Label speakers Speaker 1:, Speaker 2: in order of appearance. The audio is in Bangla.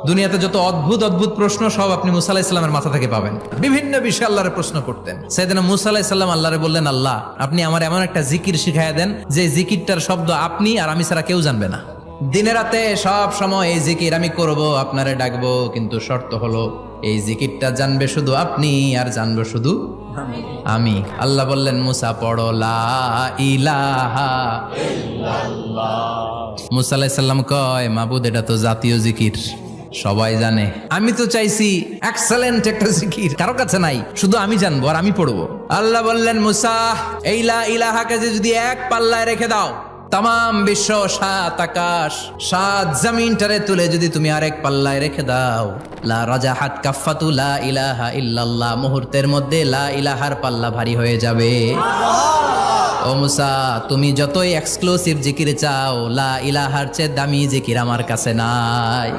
Speaker 1: দুনিয়াতে যত অদ্ভুত অদ্ভুত প্রশ্ন সব আপনি মুসা আলাইহিস সালামের মাথা থেকে পাবেন। বিভিন্ন বিষয়ে আল্লাহরে প্রশ্ন করতেন। সাইয়েদনা মুসা আলাইহিস সালাম আল্লাহরে বললেন, আল্লাহ আপনি আমার এমন একটা জিকির শিখাইয়া দেন যে জিকিরটার শব্দ আপনি আর আমি ছাড়া কেউ জানবে না। দিনে রাতে সব সময় এই জিকির আমি করব, আপনারে ডাকবো, কিন্তু শর্ত হলো এই জিকিরটা জানবে শুধু আপনি আর জানবো শুধু আমি। আল্লাহ বললেন, মুসা পড়ো লা ইলাহা ইল্লাল্লাহ। মুসা আলাইহিস সালাম কয়, মাবুদ এটা তো জাতীয় জিকির, সবাই জানে। আমি তো চাইছি এক্সেলেন্ট একটা জিকির, কারো কাছে নাই, শুধু আমি জানবো আর আমি পড়বো। আল্লাহ বললেন, মুসা এই লা ইলাহাকে যদি এক পাল্লায় রেখে দাও, তাম বিশ্ব, 7 আকাশ 7 জমিনটারে তুলে যদি তুমি আরেক পাল্লায় রেখে দাও, লা রাজাহাত কাফাতু লা ইলাহা ইল্লাল্লাহ, মুহূর্তের মধ্যে লা ইলাহার পাল্লা ভারী হয়ে যাবে। ও মুসা, তুমি যতই এক্সক্লুসিভ জিকির চাও, লা ইলাহার চেয়ে দামি জিকির আমার কাছে নাই।